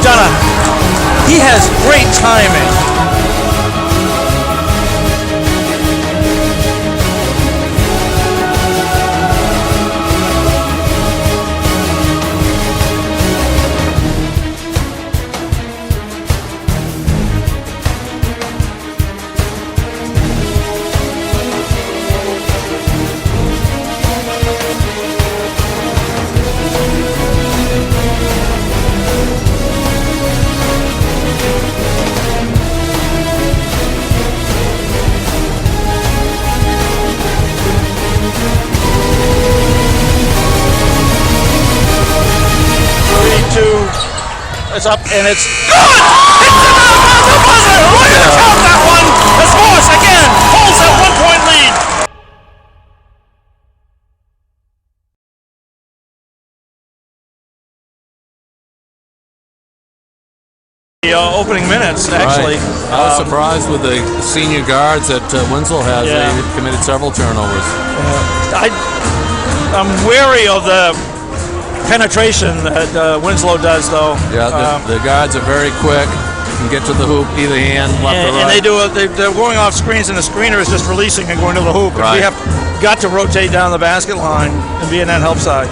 McDonugh, he has great timing. It's up and it's good! It's the buzzer! We're going to count that one as Morse again holds that 1-point lead. The opening minutes, actually. Right. I was surprised with the senior guards that Winslow has. Yeah. They committed several turnovers. I'm wary of the penetration that Winslow does, though. Yeah, the guards are very quick. Can get to the hoop either hand, left or right. And they're going off screens, and the screener is just releasing and going to the hoop. Right. And we have got to rotate down the basket line and be in that help side.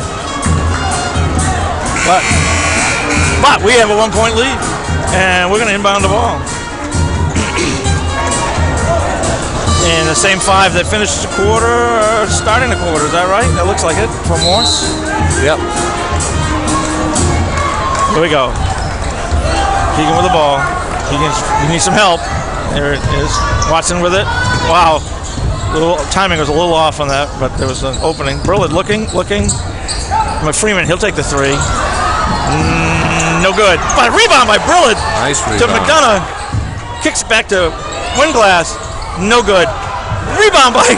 But we have a 1-point lead, and we're going to inbound the ball. And the same 5 that finished the quarter are starting the quarter. Is that right? That looks like it for Morse. Yep. Here we go. Keegan with the ball. Keegan needs some help. There it is. Watson with it. Wow. Timing was a little off on that, but there was an opening. Brillard looking. Freeman, he'll take the 3. No good. But a rebound by Brillard. Nice rebound. To McDonugh. Kicks back to Winglass. No good. Rebound by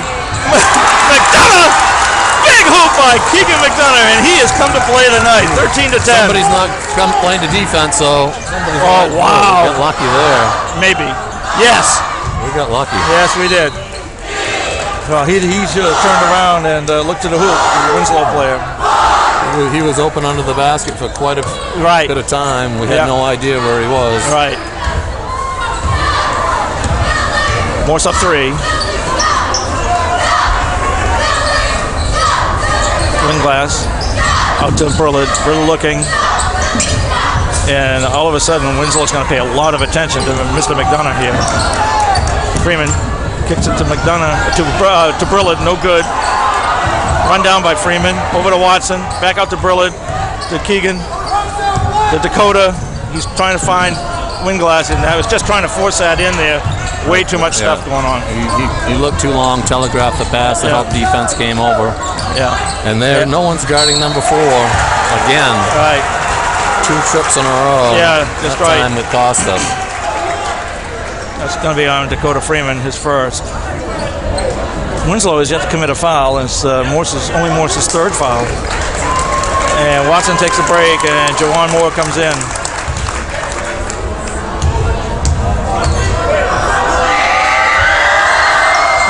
McDonugh. Big hoop by Keegan McDonugh, and he has come to play tonight. 13-10. Somebody's not playing the defense, so. Wow. We got lucky there. Maybe. Yes. We got lucky. Yes, we did. Well, he should have turned around and looked to the hoop. The Winslow player. He was open under the basket for quite a bit of time. We had no idea where he was. Right. Morse up 3. Winglass out to Brillard. Brillard looking. And all of a sudden, Winslow's going to pay a lot of attention to Mr. McDonugh here. Freeman kicks it to McDonugh, to Brillard. No good. Run down by Freeman. Over to Watson. Back out to Brillard. To Keegan. To Dakota. He's trying to find Winglass, and I was just trying to force that in there. Way too much stuff going on. He looked too long, telegraphed the pass, the help defense came over. Yeah. And there, no one's guarding number 4 again. Right. 2 trips in a row. Yeah, that's right. Time it cost us. That's going to be on Dakota Freeman, his first. Winslow has yet to commit a foul, and it's only Morse's 3rd foul. And Watson takes a break, and Jawan Moore comes in.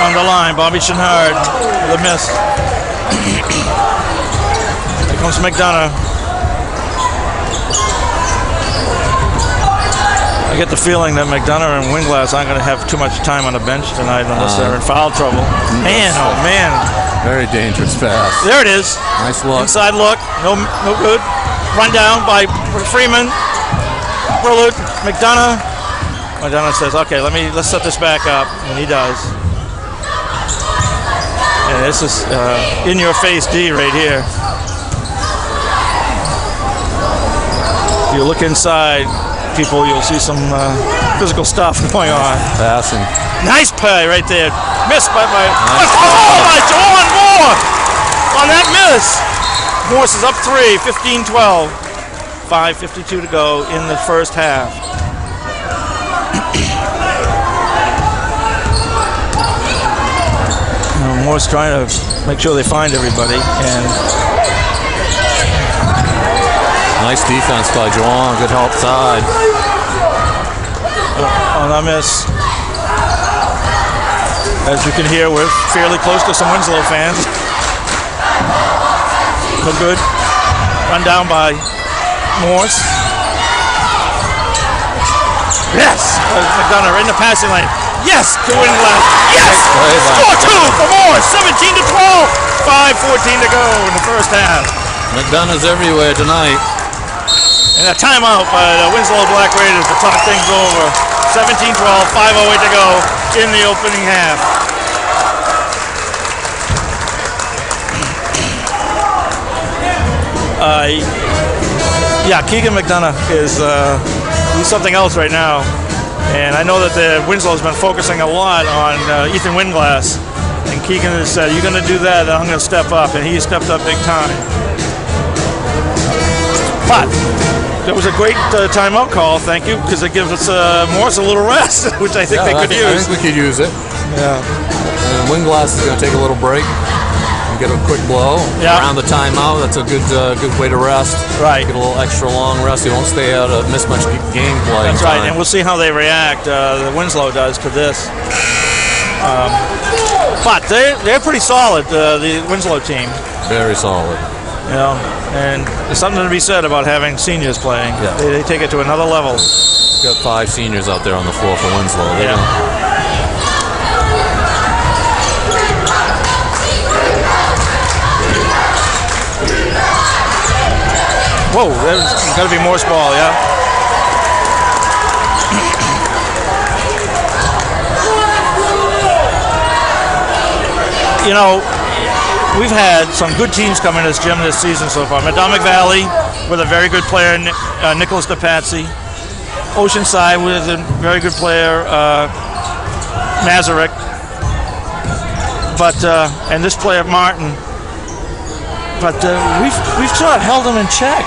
On the line, Bobby Chenard with a miss. Here comes McDonugh. I get the feeling that McDonugh and Winglass aren't going to have too much time on the bench tonight unless they're in foul trouble. Man, oh man. Very dangerous pass. There it is. Nice look. Inside look. No good. Run down by Freeman. Brillard. McDonugh. McDonugh says, okay, let's set this back up. And he does. And this is in-your-face D right here. If you look inside, people, you'll see some physical stuff going on. Passing. Nice play right there. Missed by Jawan Moore on that miss. Morse is up 3, 15-12. 5:52 to go in the first half. Morse trying to make sure they find everybody. And nice defense by Jawan. Good help side. On that miss. As you can hear, we're fairly close to some Winslow fans. No good. Run down by Morse. Yes! McDonugh in the passing lane. Yes! To Winglass. Yes! Score 2 for more. 17-12. 5:14 to go in the first half. McDonough's everywhere tonight. And a timeout by the Winslow Black Raiders to talk things over. 17-12, 5:08 to go in the opening half. Yeah, Keegan Mcdonugh is he's something else right now. And I know that the Winslow's been focusing a lot on Ethan Winglass. And Keegan has said, you're going to do that, and I'm going to step up. And he stepped up big time. But that was a great timeout call, thank you, because it gives us Morse a little rest, which I think they could use. I think we could use it. Yeah. And Winglass is going to take a little break and get a quick blow around the timeout. That's a good way to rest. Right. Get a little extra long rest. You won't stay out of miss much gameplay. That's right, and we'll see how they react. The Winslow does to this. But they're pretty solid, the Winslow team. Very solid. You know, and there's something to be said about having seniors playing. Yeah. They take it to another level. Got 5 seniors out there on the floor for Winslow. Whoa, there's got to be Morse ball, yeah? You know, we've had some good teams come in this gym this season so far. Mcdonugh Valley with a very good player, Nicholas DePatsy. Oceanside with a very good player, Masaryk. But and this player Martin. But we've sort of held them in check.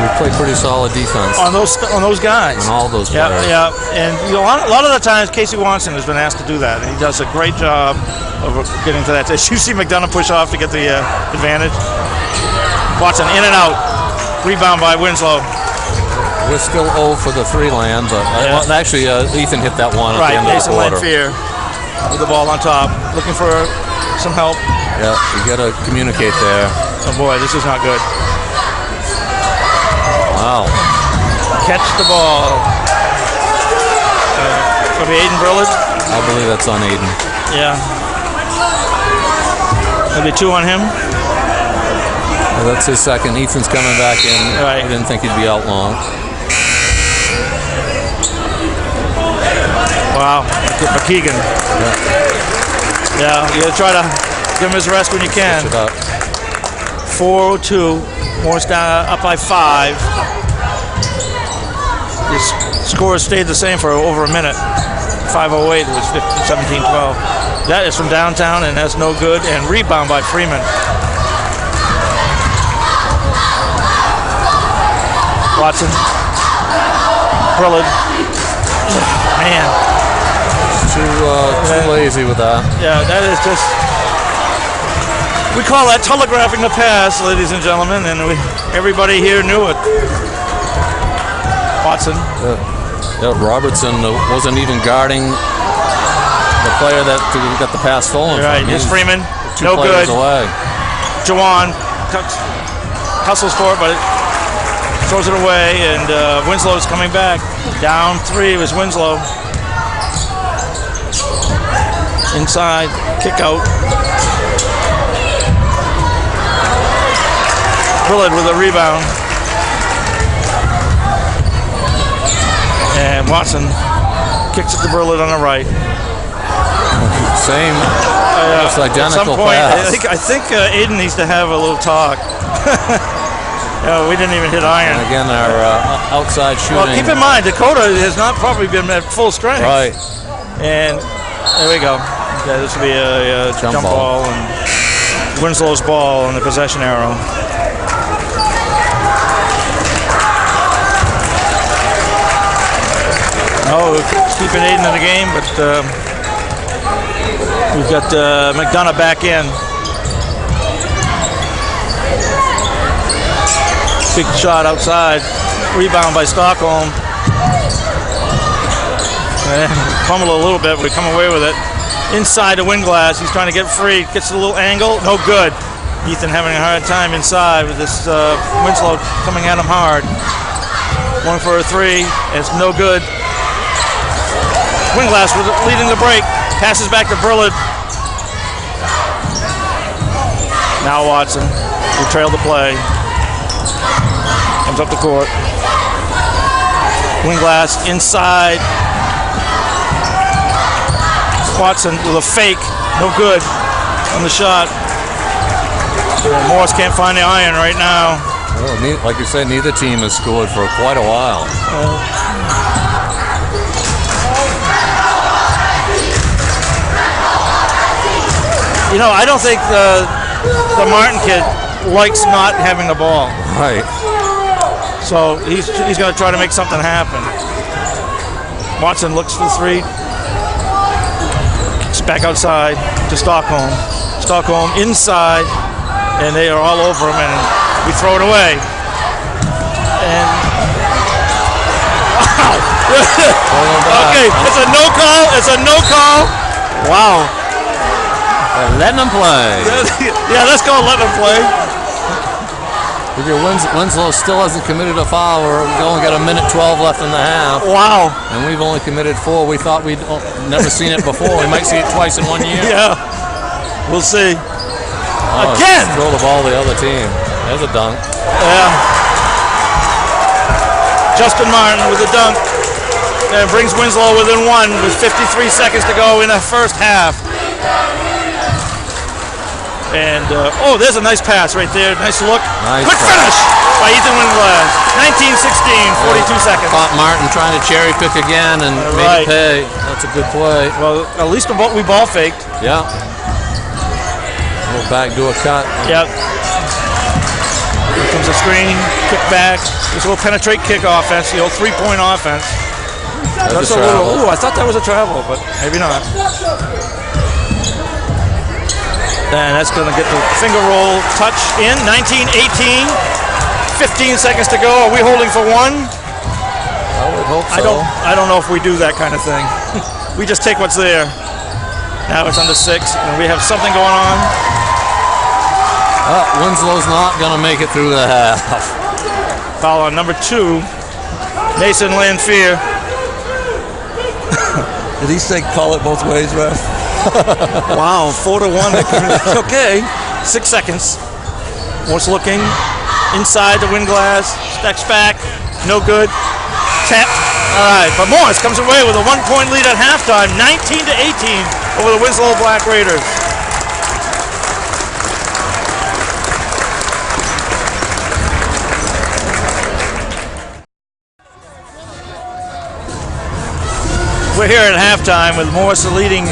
We played pretty solid defense on those guys. On all those players. Yeah, and you know, a lot of the times Casey Watson has been asked to do that, and he does a great job of getting to that. As you see McDonugh push off to get the advantage. Watson in and out. Rebound by Winslow. We're still 0 for the 3 land, but actually Ethan hit that one at the end of the quarter. Fear with the ball on top, looking for some help. Yeah, you got to communicate there. Oh boy, this is not good. Wow. Catch the ball. Could be Aiden Brillard. I believe that's on Aiden. Yeah. Maybe 2 on him. Well, that's his second. Ethan's coming back in. Right. I didn't think he'd be out long. Wow. For Keegan. Yeah, you got to try to give him his rest when you can. Switch it up. 4:02. Morse down up by 5. The score stayed the same for over a minute. 5:08. It was 17-12. That is from downtown, and that's no good. And rebound by Freeman. Watson. Brillard. Man. Too lazy with that. Yeah, that is just. We call that telegraphing the pass, ladies and gentlemen, and everybody here knew it. Watson. Robertson wasn't even guarding the player that got the pass stolen from. Right, here's Freeman. No good. Away. Jawan hustles for it, but throws it away, and Winslow's coming back. Down 3 was Winslow. Inside, kick out. Brillard with a rebound. And Watson kicks it to Brillard on the right. Same, it's identical at some point, pass. I think Aiden needs to have a little talk. We didn't even hit iron. And again, our outside shooting. Well, keep in mind, Dakota has not probably been at full strength. Right. And there we go. Okay, this will be a jump ball and Winslow's ball on the possession arrow. Oh, keeping Aiden in the game, but we've got McDonugh back in. Big shot outside. Rebound by Stockholm. Fumble a little bit, we come away with it. Inside to Winglass, he's trying to get free. Gets a little angle, no good. Ethan having a hard time inside with this Winslow coming at him hard. Going for a 3, and it's no good. Winglass leading the break. Passes back to Burlett. Now Watson. We trail the play. Comes up the court. Winglass inside. Watson with a fake. No good on the shot. Morris can't find the iron right now. Well, like you said, neither team has scored for quite a while. You know, I don't think the Martin kid likes not having the ball. Right. So he's going to try to make something happen. Watson looks for the three. It's back outside to Stockholm. Stockholm inside, and they are all over him, and we throw it away. And wow! Okay, it's a no call. It's a no call. Wow. Letting them play. Yeah, let's go let them play. Winslow still hasn't committed a foul. We've only got a minute 12 left in the half. Wow. And we've only committed 4. We thought we'd never seen it before. We might see it twice in 1 year. Yeah. We'll see. Again. Throw the ball to the other team. There's a dunk. Yeah. Justin Martin with a dunk. And brings Winslow within 1 with 53 seconds to go in the first half. And, there's a nice pass right there. Nice look. Nice Quick finish by Ethan Winglass. 19-16, 42 seconds. Caught Martin trying to cherry pick again and made it pay. That's a good play. Well, at least we ball faked. Yeah. We'll back do a cut. Yep. Here comes a screen, kick back. This little penetrate kick offense, the old 3-point offense. That's a little, I thought that was a travel, but maybe not. And that's going to get the finger roll touch in. 19-18. 15 seconds to go. Are we holding for 1? I would hope so. I don't know if we do that kind of thing. We just take what's there. Now it's under 6, and we have something going on. Winslow's not going to make it through the half. Foul on number 2. Mason Lanfear. Did he say call it both ways, ref? Wow, 4-1. Okay. 6 seconds. Morse looking. Inside the Winglass. Steps back. No good. Tapped. All right. But Morris comes away with a 1-point lead at halftime. 19-18 over the Winslow Black Raiders. We're here at halftime with Morris leading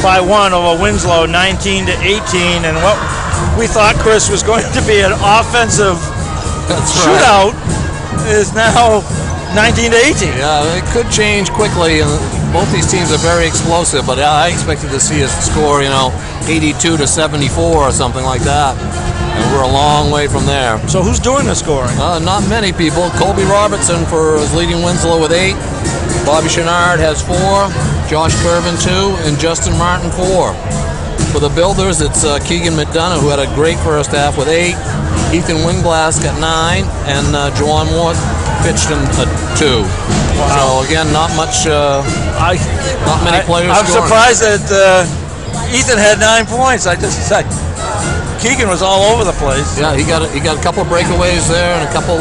by 1 over Winslow, 19-18, and what we thought, Chris, was going to be an offensive shootout is now 19-18. Yeah, it could change quickly, and both these teams are very explosive, but I expected to see a score, 82-74 or something like that, and we're a long way from there. So who's doing the scoring? Not many people. Colby Robertson is leading Winslow with 8. Bobby Chenard has 4, Josh Curvin 2, and Justin Martin 4. For the Builders, it's Keegan Mcdonugh, who had a great first half with 8. Ethan Winglass got 9, and Juwan Moore pitched in 2. Wow. So again, not many players. I'm surprised that Ethan had 9 points. Keegan was all over the place. Yeah, he got a couple of breakaways there and a couple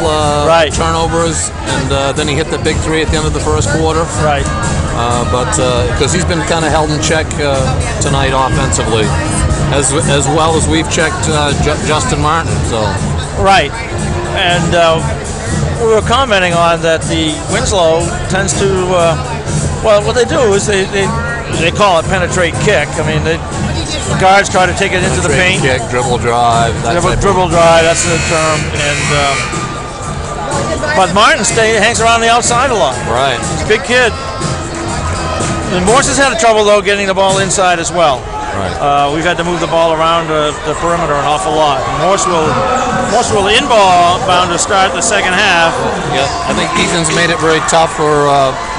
turnovers, and then he hit the big 3 at the end of the first quarter. Right. But because he's been kind of held in check tonight offensively, as well as we've checked Justin Martin. So. Right. And we were commenting on that the Winslow tends to, what they do is they call it penetrate kick. I mean, the guards try to take it into the paint. Kick, dribble drive. Dribble drive, that's the term. And but Martin hangs around the outside a lot. Right. He's a big kid. And Morse has had trouble, though, getting the ball inside as well. Right. We've had to move the ball around the perimeter an awful lot. Morse will inbound to start the second half. Yeah, I think Ethan's made it very tough for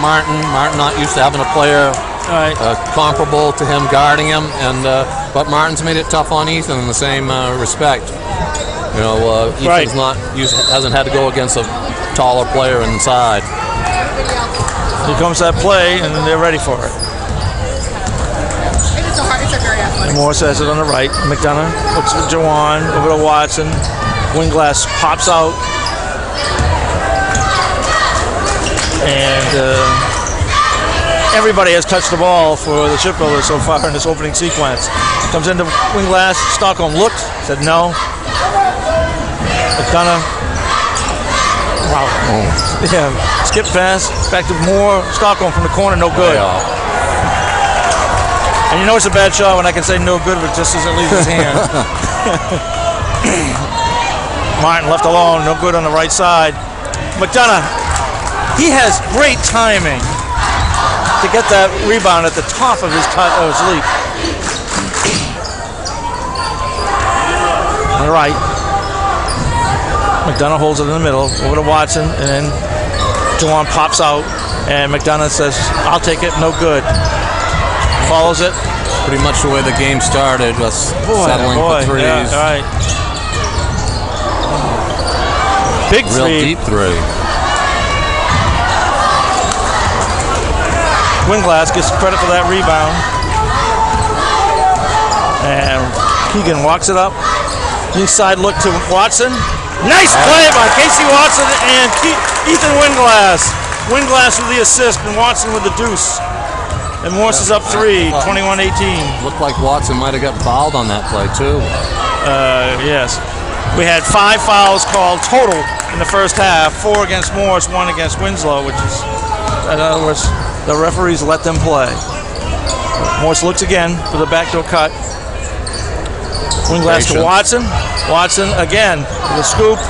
Martin. Martin not used to having a player comparable to him guarding him, and but Martin's made it tough on Ethan in the same respect. Ethan's hasn't had to go against a taller player inside. Here comes that play, and they're ready for it. And Morris has it on the right. McDonough looks at Jawan, over to Watson. Winglass pops out. And everybody has touched the ball for the shipbuilders so far in this opening sequence. Comes into Winglass. Stockholm looked, said no. McDonough. Wow. Yeah. Skip pass. Back to Moore. Stockholm from the corner. No good. And you know it's a bad shot when I can say no good, but just doesn't leave his hand. Martin left alone. No good on the right side. McDonough. He has great timing to get that rebound at the top of his leap. On the right. McDonough holds it in the middle, over to Watson, and then Jawan pops out, and McDonough says, I'll take it, no good. Follows it. Pretty much the way the game started, was settling for threes. Yeah, all right. Big Real three. deep three. Winglass gets credit for that rebound. And Keegan walks it up. Inside look to Watson. Nice play by Casey Watson and Ethan Winglass. Winglass with the assist and Watson with the deuce. And Morse is up 3, 21-18. Looked like Watson might have got fouled on that play too. Yes. We had 5 fouls called total in the first half. 4 against Morse, 1 against Winslow, which is, in other words, the referees let them play. Morse looks again for the backdoor cut. Winglass to Watson. Watson again with a scoop,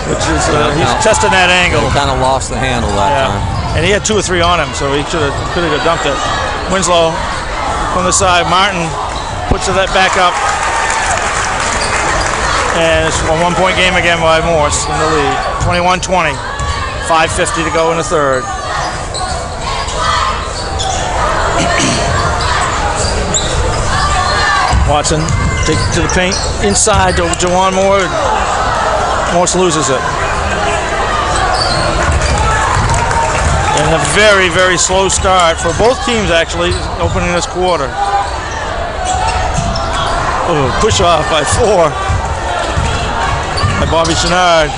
which is he's testing that angle. He kind of lost the handle that time. And he had 2 or 3 on him, so he could have dumped it. Winslow from the side. Martin puts that back up. And it's a 1-point game again by Morse in the lead. 21-20. 5:50 to go in the third. Watson takes it to the paint. Inside to Jawan Moore. Morse loses it. And a very, very slow start for both teams, actually, opening this quarter. Oh, push off by 4 by Bobby Chenard.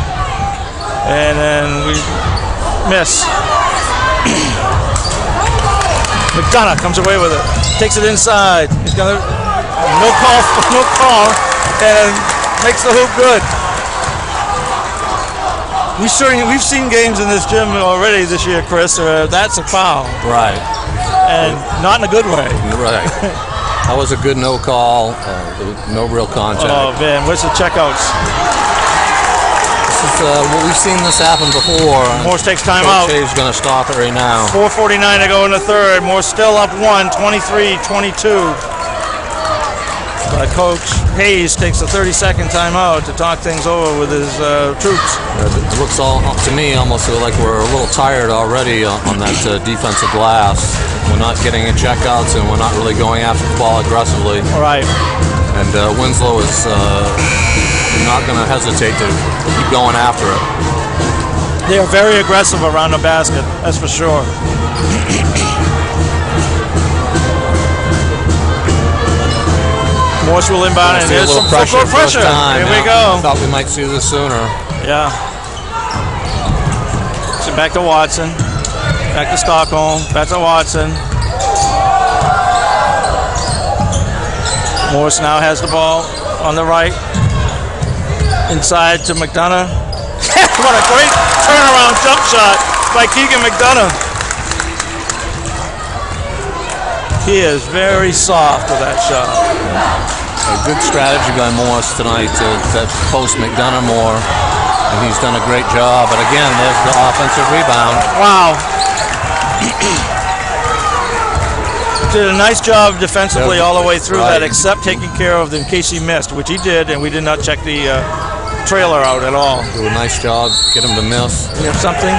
And then we miss. McDonough comes away with it. Takes it inside. He's got no call, and makes the hoop good. We've seen games in this gym already this year, Chris. That's a foul. Right. And not in a good way. Right. That was a good no call. No real contact. Oh, man. Where's the checkouts? This is, we've seen this happen before. Morse takes time out. Coach Hayes going to stop it right now. 4:49 to go in the third. Morse still up 1, 23-22. Coach Hayes takes a 30-second timeout to talk things over with his troops. It looks to me almost like we're a little tired already on that defensive glass. We're not getting in checkouts and we're not really going after the ball aggressively. All right. And Winslow is not going to hesitate to keep going after it. They are very aggressive around the basket, that's for sure. Morse will inbound, and there's some full-court pressure. Here we go. I thought we might see this sooner. Yeah. So back to Watson. Back to Stockholm. Back to Watson. Morse now has the ball on the right. Inside to McDonough. What a great turnaround jump shot by Keegan McDonough. He is very soft with that shot. A good strategy by Morse tonight to post McDonough more, and he's done a great job. But again, there's the offensive rebound. Wow. Did a nice job defensively all the way through that, except taking care of them in case he missed, which he did, and we did not check the trailer out at all. Do a nice job, get him to miss. We have something.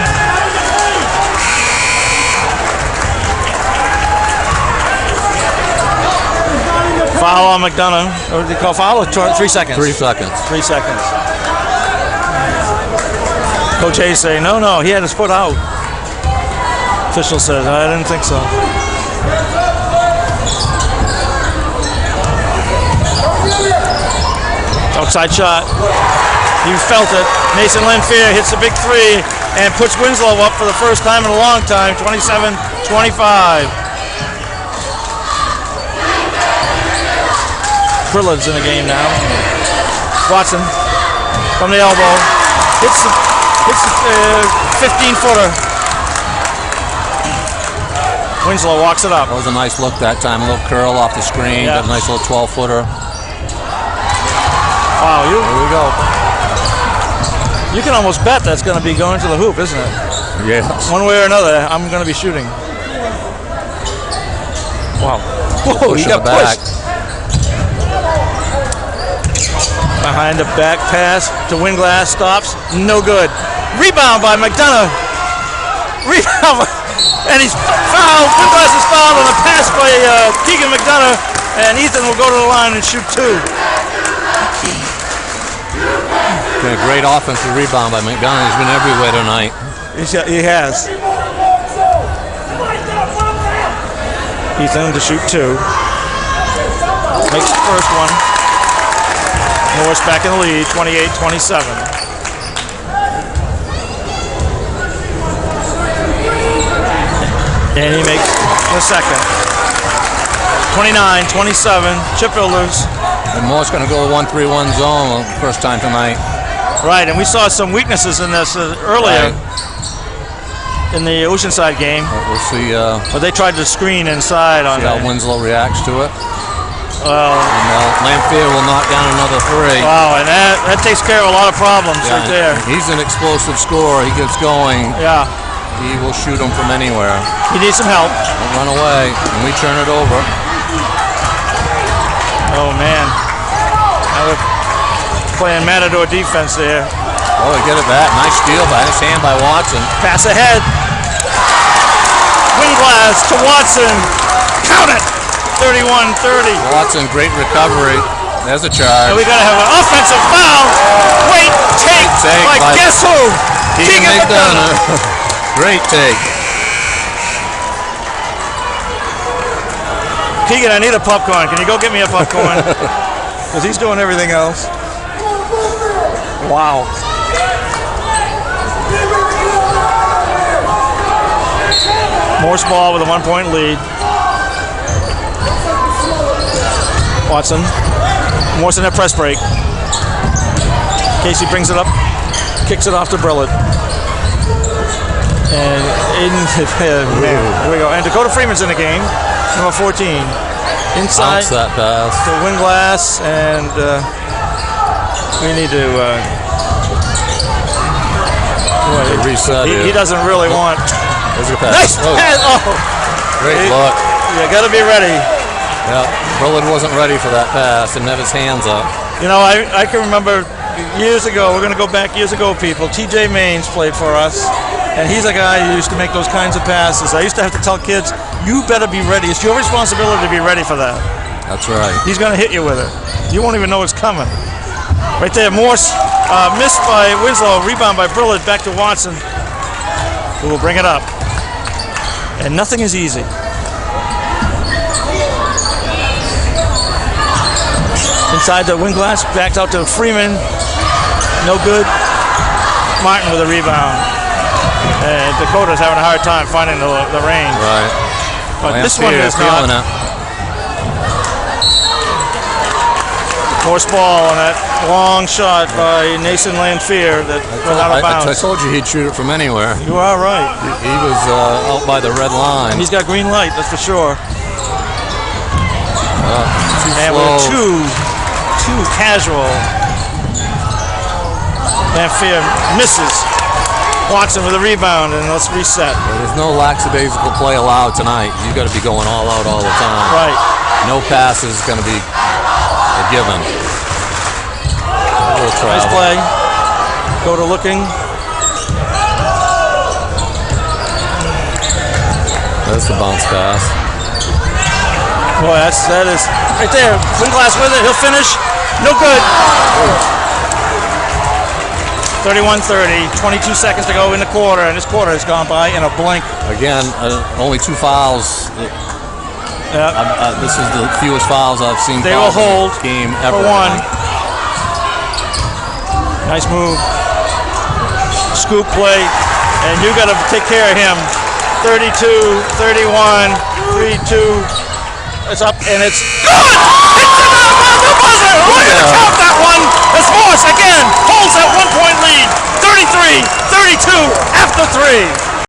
Foul on McDonough. Or did they call foul? 3 seconds. 3 seconds. 3 seconds. Coach Hayes saying, no, he had his foot out. Official says, I didn't think so. Outside shot. You felt it. Mason Lanphier hits a big three and puts Winslow up for the first time in a long time, 27-25. Brillard's in the game now. Watson from the elbow. Hits the 15-footer. Winslow walks it up. That was a nice look that time. A little curl off the screen. Yeah. Got a nice little 12-footer. Wow, Here we go. you can almost bet that's going to be going to the hoop, isn't it? Yes. One way or another, I'm going to be shooting. Wow. Whoa, he got pushed. Behind the back pass to Winglass, stops, no good. Rebound by Mcdonugh. Rebound, and he's fouled. Winglass is fouled on a pass by Keegan Mcdonugh, and Ethan will go to the line and shoot two. Been a great offensive rebound by Mcdonugh. He's been everywhere tonight. He has. Ethan to shoot two. Makes the first one. Morris back in the lead, 28-27. And he makes the second. 29-27, chip builders. And Morris going to go 1-3-1 zone first time tonight. Right, and we saw some weaknesses in this earlier in the Oceanside game. We'll see. But they tried to screen inside on See how Winslow reacts to it. Well, Lanphier will knock down another three. Wow, and that takes care of a lot of problems right there. He's an explosive scorer. He gets going. Yeah. He will shoot them from anywhere. He needs some help. Don't run away, and we turn it over. Oh, man. Now they're playing Matador defense there. Oh, they get it back. Nice steal by his hand by Watson. Pass ahead. Winglass to Watson. Count it. 31-30. Watson, great recovery. There's a charge. And we got to have an offensive foul. Great take by guess who? Keegan Mcdonugh. Great take. Keegan, I need a popcorn. Can you go get me a popcorn? Because he's doing everything else. Wow. Morse ball with a 1-point lead. Watson. Morse in a press break. Casey brings it up. Kicks it off to Brillard. And Aiden, man, here we go. And Dakota Freeman's in the game. Number 14. Inside Bounce that pass. to Winglass, and we need to reset he doesn't really want. There's your pass. Nice pass! Oh. Great look. You got to be ready. Yeah, Brillard wasn't ready for that pass. Didn't have his hands up. You know, I can remember years ago, we're going to go back years ago, people. TJ Maines played for us, and he's a guy who used to make those kinds of passes. I used to have to tell kids, you better be ready. It's your responsibility to be ready for that. That's right. He's going to hit you with it. You won't even know it's coming. Right there, Morse missed by Winslow, rebound by Brillard, back to Watson, who will bring it up. And nothing is easy. Inside to Winglass, backed out to Freeman. No good. Martin with a rebound. And Dakota's having a hard time finding the range. Right. But this one is not. Morse ball on that long shot by Nathan Lanphier that went out of bounds. I told you he'd shoot it from anywhere. You are right. He was out by the red line. He's got green light, that's for sure. And slow. we're too casual. Lanphier misses. Watson with a rebound, and let's reset. There's no lackadaisical play allowed tonight. You've got to be going all out all the time. Right. No pass is going to be a given. Nice play. Go to looking. That's the bounce pass. Boy, that is right there. Winglass with it. He'll finish. No good. 31-30, 22 seconds to go in the quarter, and this quarter has gone by in a blink. Again, only 2 fouls. This is the fewest fouls I've seen. They will hold game ever. For one. Nice move. Scoop play, and you got to take care of him. 32, 31, 3-2. It's up, and it's good! It's the buzzer! We're going to count that one as Morse again holds that 1-point lead. 33-32 after 3.